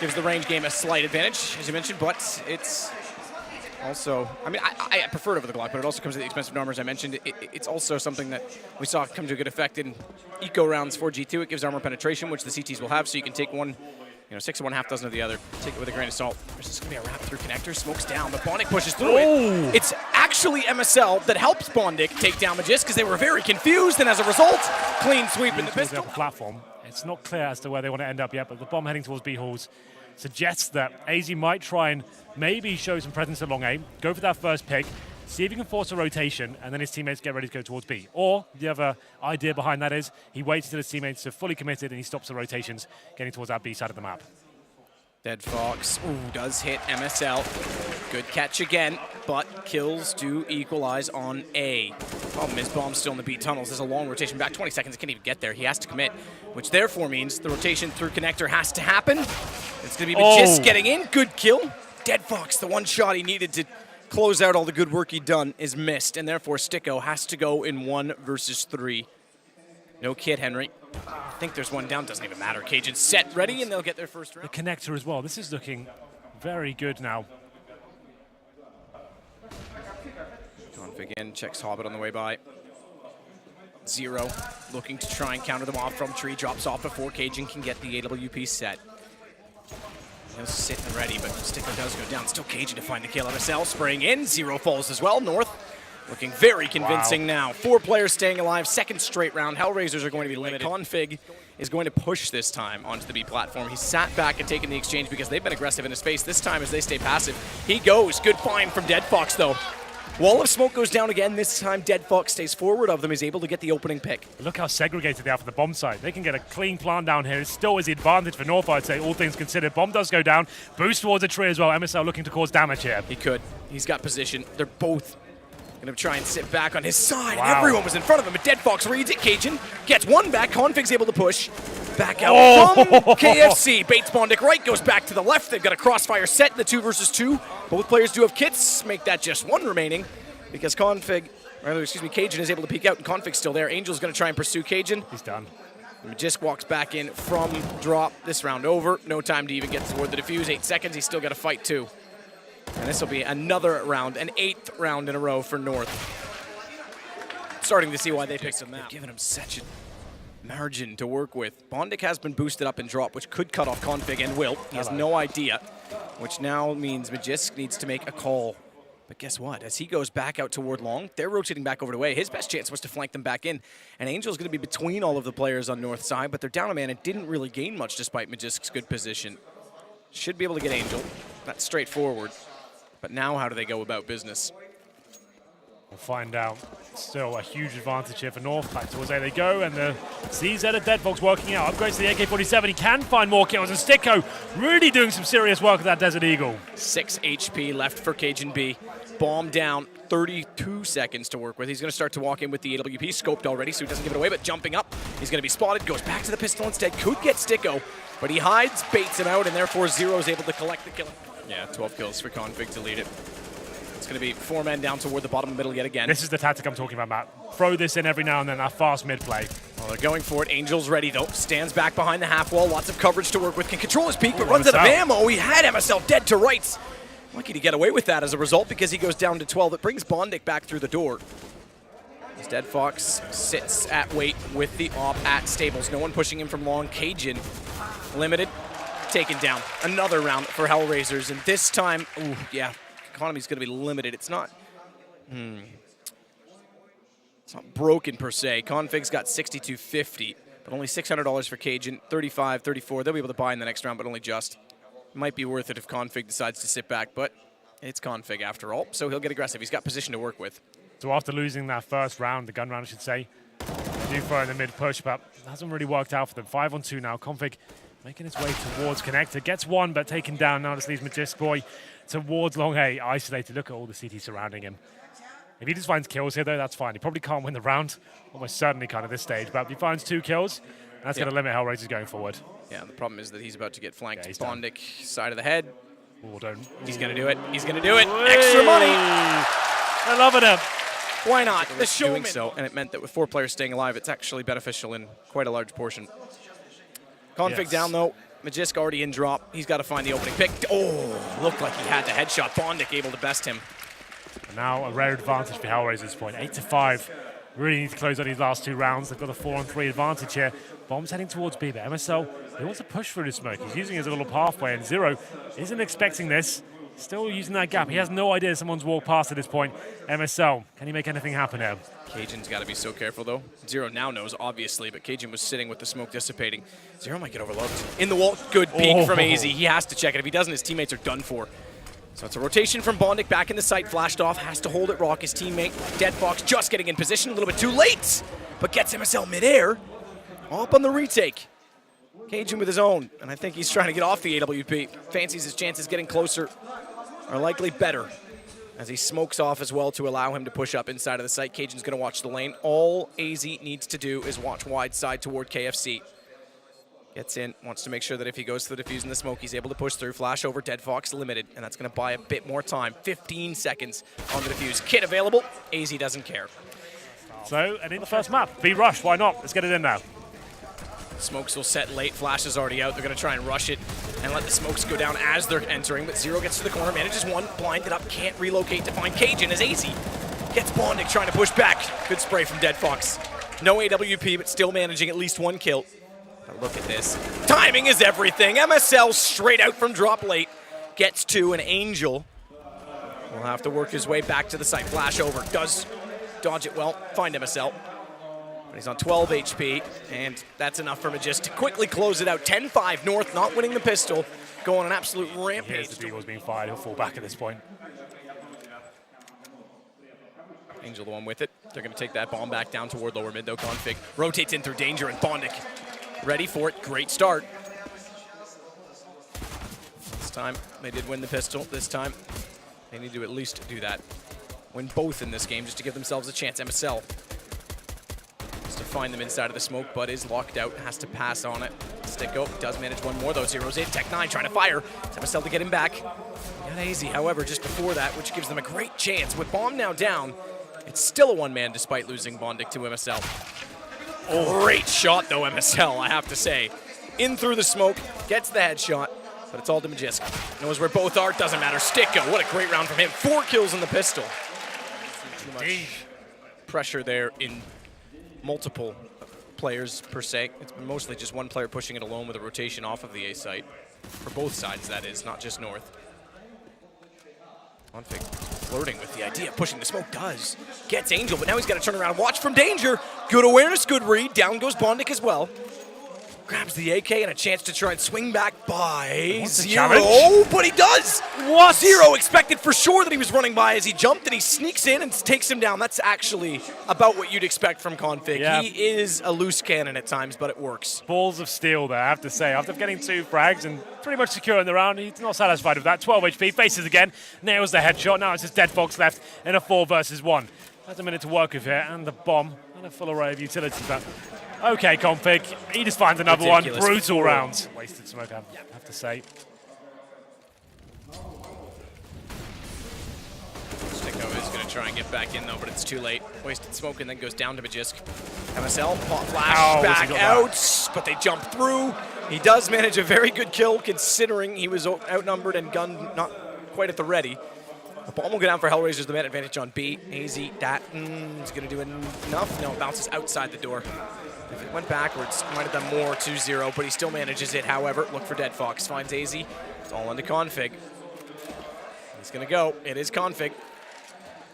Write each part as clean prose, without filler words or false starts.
Gives the range game a slight advantage, as you mentioned, but it's also, I mean, I prefer it over the Glock, but it also comes at the expense of armor, as I mentioned. It's also something that we saw come to a good effect in eco rounds for G2. It gives armor penetration, which the CTs will have, so you can take one, 6 of one, half dozen of the other. Take it with a grain of salt. There's just going to be a wrap through connector. Smokes down, but Bondic pushes through it. It's actually MSL that helps Bondic take down Magisk because they were very confused, and as a result, clean sweep in the pistol. The platform. It's not clear as to where they want to end up yet, but the bomb heading towards B halls suggests that AZ might try and maybe show some presence along A, go for that first pick, see if he can force a rotation, and then his teammates get ready to go towards B. Or the other idea behind that is he waits until his teammates are fully committed and he stops the rotations getting towards that B side of the map. Dead Fox, does hit MSL. Good catch again, but kills do equalize on A. Problem is, Bomb's still in the B tunnels. There's a long rotation back, 20 seconds, can't even get there. He has to commit, which therefore means the rotation through connector has to happen. It's gonna be Magisk getting in, good kill. Dead Fox, the one shot he needed to close out all the good work he'd done is missed, and therefore Sticko has to go in 1 versus 3. No kid, Henry. I think there's one down, doesn't even matter. Cajun set, ready, and they'll get their first round. The connector as well. This is looking very good now. Config in, checks Hobbit on the way by. Zero, looking to try and counter them off from tree, drops off before Cajun can get the AWP set. He'll sit and ready, but Sticko does go down. Still Cajun to find the kill. MSL spraying in, Zero falls as well. North looking very convincing now. 4 players staying alive, second straight round. Hellraisers are going to be limited. Config is going to push this time onto the B platform. He sat back and taken the exchange because they've been aggressive in his face. This time as they stay passive, he goes. Good find from Dead Fox though. Wall of smoke goes down again. This time Dead Fox stays forward of them. He's able to get the opening pick. Look how segregated they are for the bomb side. They can get a clean plant down here. It still is the advantage for North, I'd say, all things considered. Bomb does go down. Boost towards a tree as well. MSL looking to cause damage here. He could. He's got position. They're both going to try and sit back on his side. Wow. Everyone was in front of him, but Dead Fox reads it. Cajun gets one back. Config's able to push. Back out from KFC. Bates Bondic right, goes back to the left. They've got a crossfire set in the 2 versus 2. Both players do have kits. Make that just 1 remaining because Cajun is able to peek out and Config's still there. Angel's going to try and pursue Cajun. He's done. Magisk walks back in from drop. This round over. No time to even get toward the defuse. 8 seconds. He's still got to fight 2. And this will be another round, an 8th round in a row for North. Starting to see why they picked him now. Giving him such a margin to work with. Bondic has been boosted up and drop, which could cut off Config and will. He has no idea, which now means Magisk needs to make a call. But guess what? As he goes back out toward long, they're rotating back over to A. His best chance was to flank them back in. And Angel's going to be between all of the players on North side, but they're down a man and didn't really gain much despite Magisk's good position. Should be able to get Angel. That's straightforward. But now how do they go about business? We'll find out. Still a huge advantage here for North. Back towards A they go, and the CZ of Dead Fox working out. Upgrades to the AK-47. He can find more kills, and Sticko really doing some serious work with that Desert Eagle. 6 HP left for Cajun B. Bomb down, 32 seconds to work with. He's going to start to walk in with the AWP, scoped already, so he doesn't give it away, but jumping up. He's going to be spotted, goes back to the pistol instead. Could get Sticko, but he hides, baits him out, and therefore Zero is able to collect the kill. Yeah, 12 kills for Config to lead it. It's going to be 4 men down toward the bottom middle yet again. This is the tactic I'm talking about, Matt. Throw this in every now and then, that fast mid-play. Well, they're going for it. Angel's ready, though. Stands back behind the half wall. Lots of coverage to work with. Can control his peak, but runs out of ammo. He had MSL dead to rights. Lucky to get away with that as a result because he goes down to 12. It brings Bondic back through the door. As Dead Fox sits at wait with the op at stables. No one pushing him from long. Cajun limited. Taken down. Another round for Hellraisers, and this time, economy's going to be limited. It's not broken per se. Config's got 6250, but only $600 for Cajun. 35, 34. They'll be able to buy in the next round, but only just. Might be worth it if Config decides to sit back, but it's Config after all, so he'll get aggressive. He's got position to work with. So after losing that first round, the gun round I should say, they do throw in the mid push, but it hasn't really worked out for them. 5-on-2 now. Config making his way towards connector. Gets one, but taken down. Now this leaves Magisk Boy towards long A. Isolated. Look at all the CT surrounding him. If he just finds kills here, though, that's fine. He probably can't win the round. Almost certainly can't at this stage. But if he finds 2 kills, that's going to limit Hellraisers going forward. Yeah, the problem is that he's about to get flanked. Yeah, Bondic, side of the head. Oh, don't. He's going to do it. He's going to do it. Extra money. I love it. Why not? The showman. Doing so, and it meant that with 4 players staying alive, it's actually beneficial in quite a large portion. Config down, though. Magisk already in drop. He's got to find the opening pick. Oh, looked like he had the headshot. Bondic able to best him. And now a rare advantage for Hellraisers at this point. 8-5. Really need to close out these last 2 rounds. They've got a 4-on-3 advantage here. Bomb's heading towards B, but MSL, he wants to push through the smoke. He's using it as a little pathway, and Zero isn't expecting this. Still using that gap. He has no idea someone's walked past at this point. MSL, can he make anything happen here? Cajun's got to be so careful, though. Zero now knows, obviously, but Cajun was sitting with the smoke dissipating. Zero might get overlooked. In the wall, good peek from AZ. He has to check it. If he doesn't, his teammates are done for. So it's a rotation from Bondic back in the site, flashed off, has to hold it, rock his teammate. Dead Fox just getting in position, a little bit too late, but gets MSL midair. Up on the retake. Cajun with his own, and I think he's trying to get off the AWP. Fancies his chances getting closer are likely better as he smokes off as well to allow him to push up inside of the site. Cajun's going to watch the lane. All AZ needs to do is watch wide side toward KFC. Gets in, wants to make sure that if he goes to the defuse in the smoke, he's able to push through. Flash over, Dead Fox limited, and that's going to buy a bit more time. 15 seconds on the defuse. Kit available, AZ doesn't care. So, and in the first map, B rush, why not? Let's get it in now. Smokes will set late, Flash is already out. They're going to try and rush it and let the smokes go down as they're entering, but Zero gets to the corner, manages one, blinded up, can't relocate to find Cajun as AZ gets Bondic trying to push back. Good spray from Dead Fox. No AWP, but still managing at least 1 kill. But look at this. Timing is everything. MSL straight out from drop late. Gets to an Angel. Will have to work his way back to the site. Flash over. Does dodge it well. Find MSL. But he's on 12 HP, and that's enough for Magisk to quickly close it out. 10-5 North, not winning the pistol. Go on an absolute rampage. Here's the Deagle's being fired. He'll fall back at this point. Angel the one with it. They're going to take that bomb back down toward lower mid, though. Config rotates in through Danger, and Bondic ready for it. Great start. This time, they did win the pistol. This time, they need to at least do that. Win both in this game just to give themselves a chance. MSL has to find them inside of the smoke, but is locked out. Has to pass on it. Sticko does manage one more, though. Zero's in. Tech9 trying to fire. It's MSL to get him back. Got AZ, however, just before that, which gives them a great chance. With Bomb now down, it's still a one-man despite losing Bondic to MSL. Great shot, though, MSL, I have to say. In through the smoke, gets the headshot, but it's all to Magisk. Knows where both are, doesn't matter. Sticko, what a great round from him. 4 kills in the pistol. Too much pressure there in multiple players, per se. It's been mostly just one player pushing it alone with a rotation off of the A site. For both sides, that is, not just North. Config flirting with the idea of pushing the smoke, does. Gets Angel, but now he's got to turn around. Watch from Danger. Good awareness, good read. Down goes Bondic as well. Grabs the AK and a chance to try and swing back by Zero, but he does! What? Zero expected for sure that he was running by as he jumped, and he sneaks in and takes him down. That's actually about what you'd expect from Config. Yeah. He is a loose cannon at times, but it works. Balls of steel there, I have to say. After getting 2 frags and pretty much securing the round, he's not satisfied with that. 12 HP, faces again, nails the headshot. Now it's just Dead Fox left in a 4 versus 1. Has a minute to work with here, and the bomb, and a full array of utilities. But okay, Config, he just finds another one. Brutal round. Wasted smoke, I have to say. Sticko is going to try and get back in, though, but it's too late. Wasted smoke and then goes down to Magisk. MSL, pop flash, back out, but they jump through. He does manage a very good kill, considering he was outnumbered and gunned not quite at the ready. The bomb will go down for Hellraisers, the man advantage on B. AZ, that is going to do enough. No, it bounces outside the door. If it went backwards, might have done more, 2-0, but he still manages it. However, look for Dead Fox, finds AZ. It's all into Config. He's going to go. It is Config.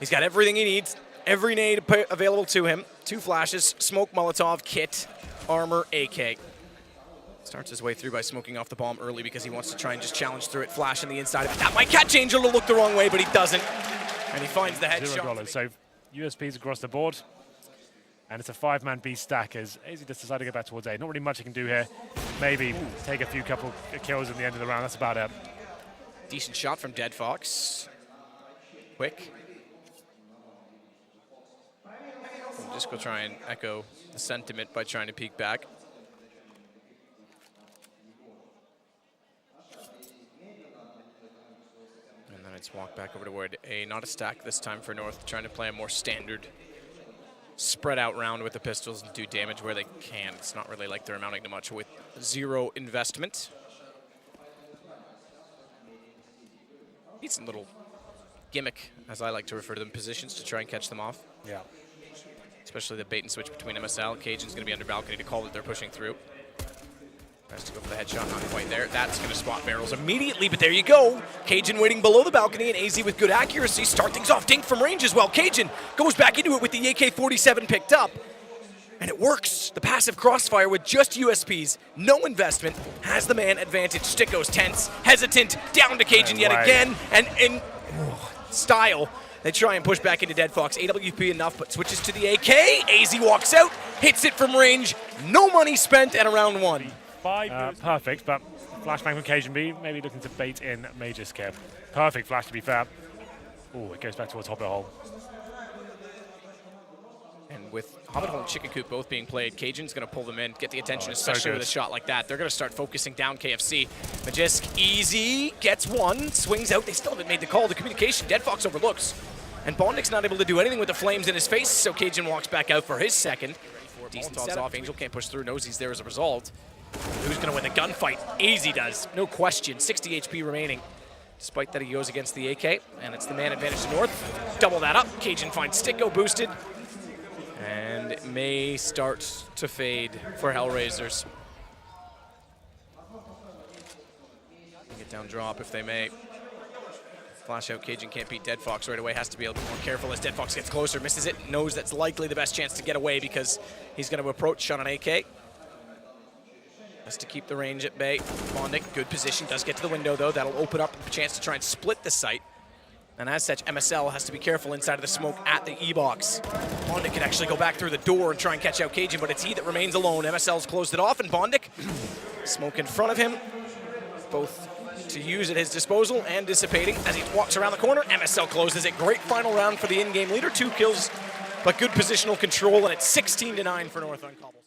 He's got everything he needs, every nade available to him. 2 flashes, smoke, Molotov, kit, armor, AK. Starts his way through by smoking off the bomb early because he wants to try and just challenge through it. Flash on the inside of it. That might catch Angel to look the wrong way, but he doesn't. And he finds the headshot. So USPs across the board. And it's a 5-man B stack as AZ just decided to go back towards A. Not really much he can do here. Maybe take a few couple kills in the end of the round. That's about it. Decent shot from Dead Fox. Quick. We'll just go try and echo the sentiment by trying to peek back. And then it's walk back over toward A. Not a stack this time for North, trying to play a more standard spread out round with the pistols and do damage where they can. It's not really like they're amounting to much with 0 investment. Decent little gimmick, as I like to refer to them, positions to try and catch them off. Yeah. Especially the bait and switch between MSL. Cajun's going to be under balcony to call that they're pushing through. Tries to go for the headshot, not quite there. That's going to spot barrels immediately, but there you go. Cajun waiting below the balcony, and AZ with good accuracy. Start things off, dink from range as well. Cajun goes back into it with the AK-47 picked up. And it works. The passive crossfire with just USPs, no investment, has the man advantage. Sticko's tense, hesitant, down to Cajun yet again, and in style, they try and push back into Dead Fox. AWP enough, but switches to the AK. AZ walks out, hits it from range, no money spent, and a round one. Perfect, but flashbang from Cajun B, maybe looking to bait in Major Skip. Perfect flash, to be fair. Oh, it goes back towards Hobbit Hole. And with Hobbit Hole and Chicken Coop both being played, Cajun's going to pull them in, get the attention, especially with a shot like that. They're going to start focusing down KFC. Magisk easy, gets one, swings out. They still haven't made the call. The communication, Dead Fox overlooks. And Bondik's not able to do anything with the flames in his face, so Cajun walks back out for his second. Decent setup off. Angel can't push through, knows he's there as a result. Who's going to win the gunfight? AZ does, no question. 60 HP remaining, despite that he goes against the AK, and it's the man advantage to North. Double that up. Cajun finds Sticko boosted. And it may start to fade for Hellraisers. Get down drop if they may. Flash out, Cajun can't beat Dead Fox right away. Has to be a little bit more careful as Dead Fox gets closer. Misses it, knows that's likely the best chance to get away because he's going to approach on an AK. Has to keep the range at bay. Bondik, good position, does get to the window though. That'll open up a chance to try and split the site. And as such, MSL has to be careful inside of the smoke at the E-box. Bondik can actually go back through the door and try and catch out Cajun, but it's he that remains alone. MSL's closed it off, and Bondik, smoke in front of him, both to use at his disposal and dissipating as he walks around the corner. MSL closes it. Great final round for the in-game leader. 2 kills, but good positional control, and it's 16-9 for North on Cobbles.